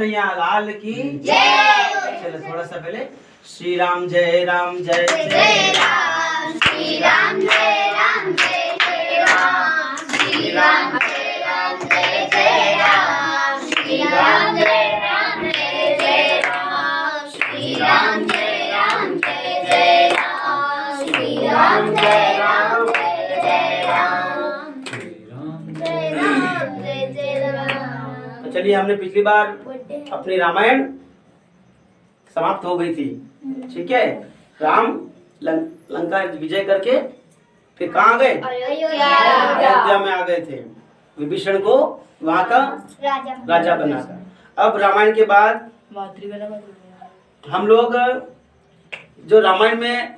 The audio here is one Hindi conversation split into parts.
कन्हैया लाल की जय। चलो थोड़ा सा पहले श्री राम जय राम जय जय राम, श्री राम जय राम जय जय राम, श्री राम जय राम जय जय राम, श्री राम जय राम जय जय राम, श्री राम जय राम जय जय राम, श्री राम जय राम जय जय राम, जय राम जय जय राम। तो चलिए, हमने पिछली बार अपनी रामायण समाप्त हो गई थी, ठीक है। राम लंका विजय करके फिर कहाँ आ गए? अयोध्या में आ गए थे, विभीषण को वहाँ का राजा बनाकर। अब रामायण के बाद हम लोग जो रामायण में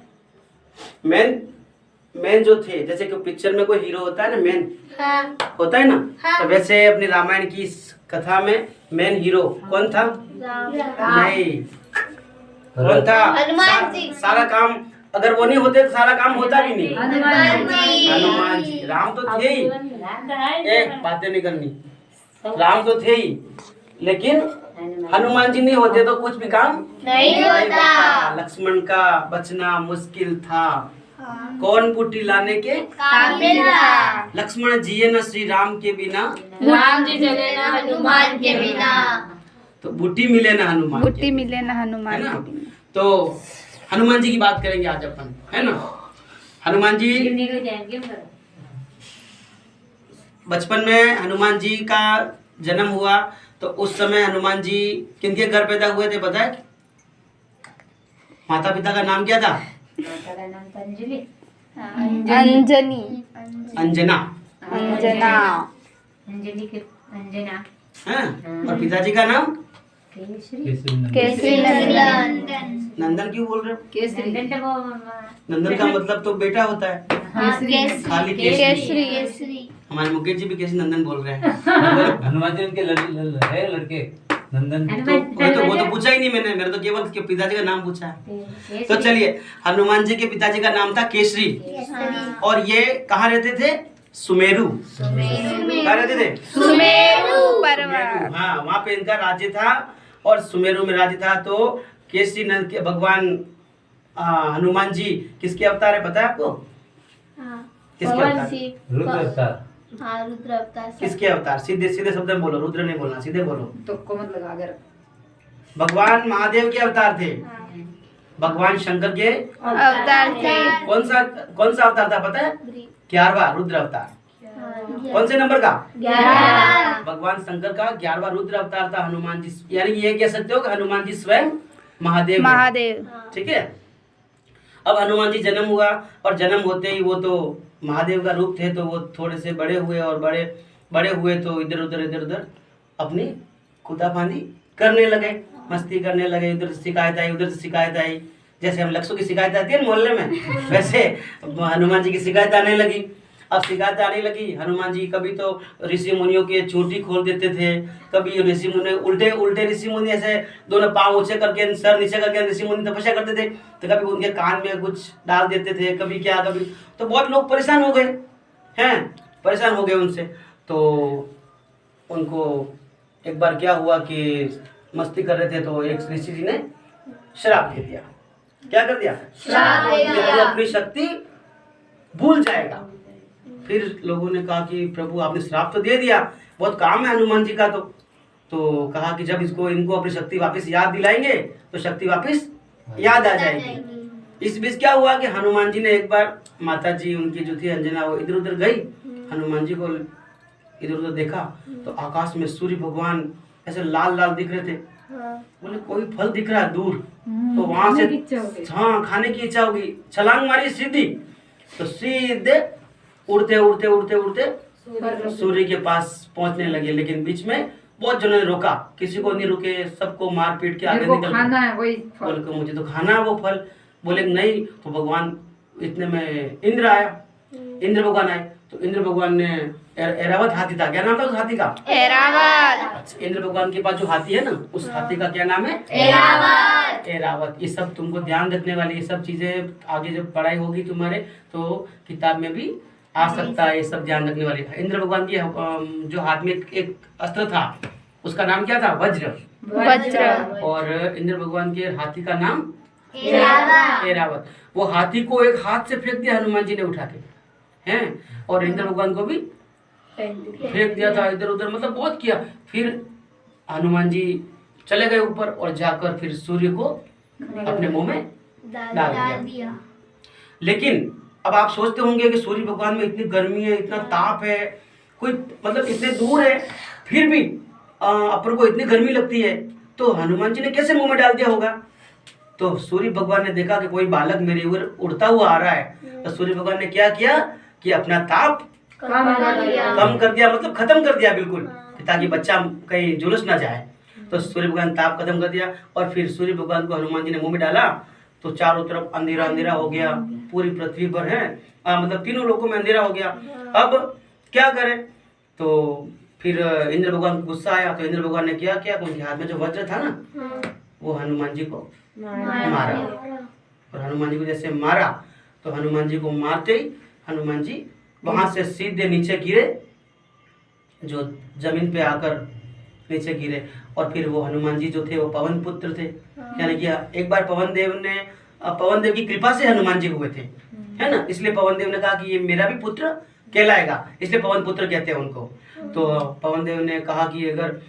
मेन जो थे, जैसे कि पिक्चर में कोई हीरो होता है ना, मेन होता है ना, तो वैसे अपनी रामायण की इस कथा में मेन हीरो कौन था? नहीं, कौन था? हनुमान जी। सारा काम, अगर वो नहीं होते तो सारा काम होता भी नहीं। हनुमान जी। राम तो थे ही, बातें नहीं करनी, राम तो थे ही, लेकिन हनुमान जी नहीं होते तो कुछ भी काम नहीं होता। लक्ष्मण का बचना मुश्किल था, कौन बूटी लाने के काबिल था। लक्ष्मण जिए न श्री राम के बिना, राम जी जगे न हनुमान के बिना, तो बूटी मिले न हनुमान के बूटी मिले ना हनुमान है ना। के बिना। तो हनुमान जी की बात करेंगे आज अपन, है ना। हनुमान जी, बचपन में हनुमान जी का जन्म हुआ तो उस समय हनुमान जी किनके घर पैदा हुए थे पता है? माता पिता का नाम क्या था? अंजनी अंजना, अंजना है। और पिताजी का नाम केसरी नंदन क्यों बोल रहे हो? नंदन का मतलब तो बेटा होता है, खाली केसरी। हमारे मुकेश जी भी केसरी नंदन बोल रहे हैं। हनुमान जी उनके है लड़के नंदन। तो वो तो पूछा ही नहीं मैंने, मेरे तो केवल के पिताजी का नाम पूछा है। तो चलिए, हनुमान जी के पिताजी का नाम था केसरी, और ये कहाँ रहते थे? सुमेरु। कहाँ रहते थे? सुमेरु पर्वत। हाँ, वहाँ पे इनका राज्य था और सुमेरु में राज्य था। तो केसरी नंद के भगवान हनुमान जी किसके अवतार है पता है आपको? किसके अवतार? रुद्र अवतार। रुद्र अवतार। किसके अवतार? सीधे सीधे शब्द में बोलो, रुद्र नहीं बोलना, सीधे बोलो। तो को मत लगा कर। भगवान महादेव के अवतार थे, भगवान शंकर के अवतार थे। कौन सा अवतार था पता है? 11वां रुद्र अवतार। कौन से नंबर का? 11। भगवान शंकर का 11वां रुद्र अवतार था हनुमान जी। यानी कि ये कह सकते हो कि हनुमान जी स्वयं महादेव हैं। ठीक है। अब हनुमान जी जन्म हुआ, और जन्म होते ही वो तो महादेव का रूप थे, तो वो थोड़े से बड़े हुए, और बड़े हुए तो इधर उधर अपनी खुदाफांदी करने लगे, मस्ती करने लगे। इधर से शिकायत आई, उधर से शिकायत आई। जैसे हम लक्ष्यों की शिकायत आती है मोहल्ले में, वैसे हनुमान जी की शिकायत आने लगी। अब शिकायत आने लगी, हनुमान जी कभी तो ऋषि मुनियों के चोटी खोल देते थे, कभी ऋषि मुनि उल्टे ऋषि मुनि ऐसे दोनों पांव ऊंचे करके सर नीचे करके ऋषि मुनि तपस्या करते थे, तो कभी उनके कान में कुछ डाल देते थे, कभी क्या, कभी तो बहुत लोग परेशान हो गए हैं, परेशान हो गए उनसे। तो उनको एक बार क्या हुआ कि मस्ती कर रहे थे तो एक ऋषि जी ने श्राप दे दिया। क्या कर दिया? श्राप दे दिया। वो अपनी शक्ति भूल जाएगा। फिर लोगों ने कहा कि प्रभु आपने श्राप तो दे दिया, बहुत काम है हनुमान जी का। तो कहा कि जब इनको अपनी शक्ति वापस याद दिलाएंगे तो शक्ति वापस याद आ जाएगी। इस बीच क्या हुआ कि हनुमान जी ने एक बार, माता जी उनकी जो थी अंजना, वो इधर उधर गई, हनुमान जी को इधर उधर देखा तो आकाश में सूर्य भगवान ऐसे लाल लाल दिख रहे थे। बोले कोई फल दिख रहा है दूर, तो वहां से हाँ खाने की इच्छा होगी, छलांग मारी सीधी, तो सीधे उड़ते उड़ते उड़ते उड़ते सूर्य के पास पहुंचने लगे। लेकिन बीच में बहुत जनों ने रोका, किसी को नहीं रुके, सबको मार पीट के आगे निकल खाना है वही बोल के मुझे तो खाना है वो फल। बोले नहीं, तो भगवान इतने में इंद्र आया, इंद्र भगवान आए, तो इंद्र भगवान ने एरावत हाथी था, क्या नाम था उस हाथी का? एरावत। इंद्र भगवान के पास जो हाथी है ना, उस हाथी का क्या नाम है? एरावत। एरावत। ये सब तुमको ध्यान रखने वाली, ये सब चीजें आगे जब पढ़ाई होगी तुम्हारे तो किताब में भी आ सकता है, ये सब ध्यान रखने वाली। इंद्र भगवान की जो हाथ में एक अस्त्र था उसका नाम क्या था? वज्र। वज्र और इंद्र भगवान के हाथी का नाम ऐरावत। ऐरावत। वो हाथी को एक हाथ से फेंक दिया हनुमान जी ने उठा के, हैं, और इंद्र भगवान को भी फेंक दिया था इधर उधर, मतलब बहुत किया। फिर हनुमान जी चले गए ऊपर और जाकर फिर सूर्य को अपने मुंह में डाल दिया। लेकिन अब आप सोचते होंगे कि सूर्य भगवान में इतनी गर्मी है, इतना ताप है, कोई मतलब इतने दूर है, फिर भी अपन को इतनी गर्मी लगती है, तो हनुमान जी ने कैसे मुंह में डाल दिया होगा? तो सूर्य भगवान ने देखा कि कोई बालक मेरे ऊपर उड़ता हुआ आ रहा है, तो सूर्य भगवान ने क्या किया कि अपना ताप कम कर दिया, मतलब खत्म कर दिया बिल्कुल, ताकि बच्चा कहीं झुलस ना जाए। तो सूर्य भगवान ताप खत्म कर दिया और फिर सूर्य भगवान को हनुमान जी ने मुंह में डाला, तो चारों तरफ अंधेरा अंधेरा हो गया, पूरी पृथ्वी पर है, मतलब तीनों लोगों में अंधेरा हो गया। अब क्या करें? तो फिर इंद्र भगवान को गुस्सा आया, तो इंद्र भगवान ने क्या किया, उनके हाथ में जो वज्र था ना, वो हनुमान जी को मारा। और हनुमान जी को जैसे मारा, तो हनुमान जी को मारते ही हनुमान जी वहां से सीधे नीचे गिरे, जो जमीन पे आकर नीचे गिरे। और फिर वो हनुमान जी जो थे वो पवन पुत्र थे, यानी कि एक बार पवन देव की कृपा से हनुमान जी हुए थे, है ना, इसलिए पवन देव ने कहा कि ये मेरा भी पुत्र कहलाएगा, इसलिए पवन पुत्र कहते हैं उनको। तो पवन देव ने कहा कि अगर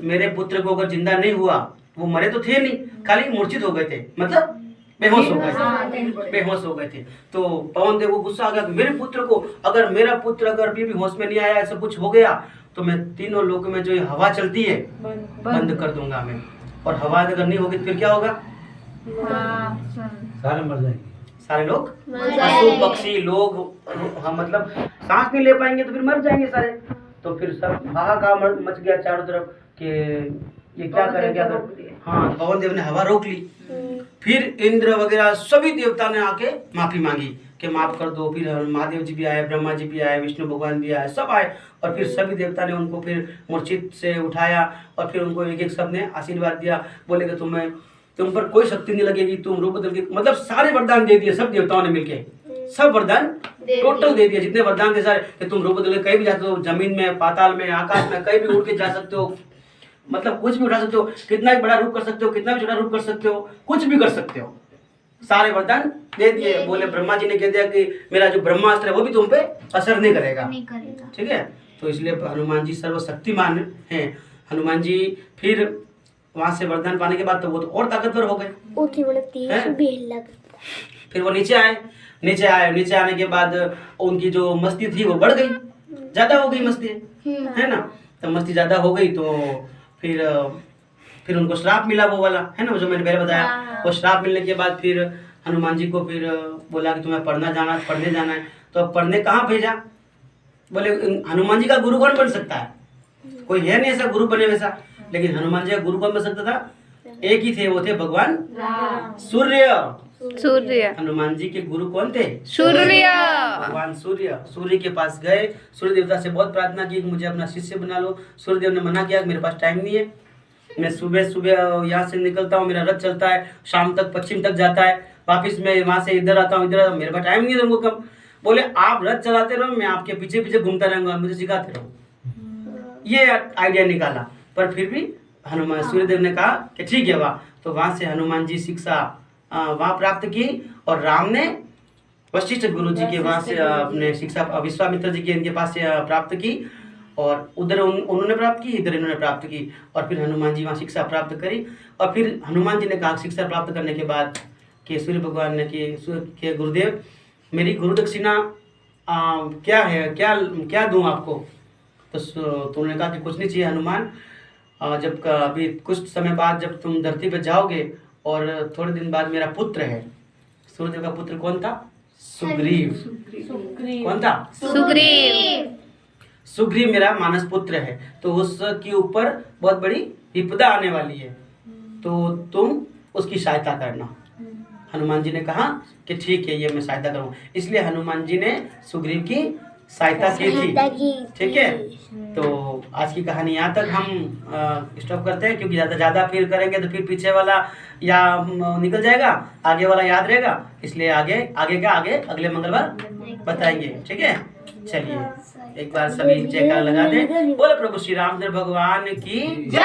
मेरे पुत्र को अगर जिंदा नहीं हुआ, वो मरे तो थे नहीं, खाली मूर्छित हो गए थे, मतलब बेहोश हो गए थे। तो पवन देव को गुस्सा आ गया कि मेरे पुत्र को, अगर मेरा पुत्र अगर अभी भी होश में नहीं आया, ऐसा कुछ हो गया, तो मैं तीनों लोक में जो ये हवा चलती है बंद कर दूंगा मैं। और हवा अगर नहीं होगी तो फिर क्या होगा? सारे मर जाएंगे, सारे लोग, पशु पक्षी लोग, हम मतलब सांस नहीं ले पाएंगे तो फिर मर जाएंगे सारे। तो फिर सब हाहाकार मच गया चारों तरफ कि ये क्या करेंगे अगर, हाँ, पवन देव ने हवा रोक ली। फिर इंद्र वगैरह सभी देवता ने आके माफी मांगी कि माफ कर दो। फिर महादेव जी भी आए, ब्रह्मा जी भी आए, विष्णु भगवान भी आए, सब आए, और फिर सभी देवता ने उनको फिर मूर्छित से उठाया और फिर उनको एक एक सब ने आशीर्वाद दिया, बोले कि तुम पर कोई शक्ति नहीं लगेगी, तुम रूप बदल के, मतलब सारे वरदान दे दिए सब देवताओं ने मिलके, सब वरदान टोटल दे दिए, जितने वरदान थे सारे, कि तुम रूप बदल के कहीं भी जाते हो, जमीन में, पाताल में, आकाश में, कहीं भी उड़ के जा सकते हो, मतलब कुछ भी उठा सकते हो, कितना भी बड़ा रूप कर सकते हो, कितना भी छोटा रूप कर सकते हो, कुछ भी कर सकते हो, सारे वरदान दे दिए। बोले ब्रह्मा जी ने कह दिया कि मेरा जो ब्रह्मास्त्र है वो भी तुम पे असर नहीं करेगा, ठीक है। तो इसलिए हनुमान जी सर्वशक्तिमान हैं। हनुमान जी फिर वहां से वरदान पाने के बाद तो वो तो और ताकतवर हो गए। फिर वो नीचे आने के बाद उनकी जो मस्ती थी वो बढ़ गई, ज्यादा हो गई मस्ती, है ना। तो मस्ती ज्यादा हो गई तो फिर उनको श्राप मिला, वो वाला है ना जो मैंने पहले बताया। वो श्राप मिलने के बाद फिर हनुमान जी को फिर बोला कि तुम्हें पढ़ने जाना है। तो अब पढ़ने कहाँ भेजा? बोले हनुमान जी का गुरु कौन बन सकता है? कोई है नहीं ऐसा गुरु बने वैसा। लेकिन हनुमान जी का गुरु कौन बन सकता था? एक ही थे, वो थे भगवान सूर्य। हनुमान जी के गुरु कौन थे? सूर्य, भगवान सूर्य। सूर्य के पास गए, सूर्य देवता से बहुत प्रार्थना की कि मुझे अपना शिष्य बना लो। सूर्य देव ने मना किया कि मेरे पास टाइम नहीं है, मैं सुबह सुबह यहाँ से निकलता हूँ, मेरा रथ चलता है, शाम तक पश्चिम तक जाता है, वापिस मैं वहाँ से इधर आता हूँ, मेरे पास टाइम नहीं है तुमको कब। बोले आप रथ चलाते रहो, मैं आपके पीछे पीछे घूमता रहूंगा, मुझे सिखाते रहो। ये आइडिया निकाला, पर फिर भी हनुमान सूर्यदेव ने कहा कि ठीक है वाह। तो वहां से हनुमान जी शिक्षा वहां प्राप्त की, और राम ने वशिष्ठ गुरु जी के वहां से अपने शिक्षा विश्वामित्र जी के इनके पास से प्राप्त की, और उधर उन्होंने प्राप्त की, इधर इन्होंने प्राप्त की, और फिर हनुमान जी वहाँ शिक्षा प्राप्त करी। और फिर हनुमान जी ने कहा शिक्षा प्राप्त करने के बाद कि सूर्य भगवान ने कि गुरुदेव मेरी गुरु दक्षिणा क्या है, क्या दूं आपको? तो तुमने कहा कि कुछ नहीं चाहिए हनुमान, जब अभी कुछ समय बाद जब तुम धरती पे जाओगे और थोड़े दिन बाद मेरा पुत्र है, सूर्यदेव का पुत्र कौन था? सुग्रीव। कौन था? सुग्रीव मेरा मानस पुत्र है, तो उसके ऊपर बहुत बड़ी विपदा आने वाली है, तो तुम उसकी सहायता करना। हनुमान जी ने कहा कि ठीक है, ये मैं सहायता करूँ। इसलिए हनुमान जी ने सुग्रीव की सहायता की थी, ठीक है। तो आज की कहानी यहाँ तक हम स्टॉप करते हैं, क्योंकि ज़्यादा फिर करेंगे तो फिर पीछे वाला या निकल जाएगा, आगे वाला याद रहेगा, इसलिए आगे अगले मंगलवार बताएंगे, ठीक है। चलिए एक बार सभी जयकारा लगा दें, बोले प्रभु श्री रामचंद्र भगवान की जय।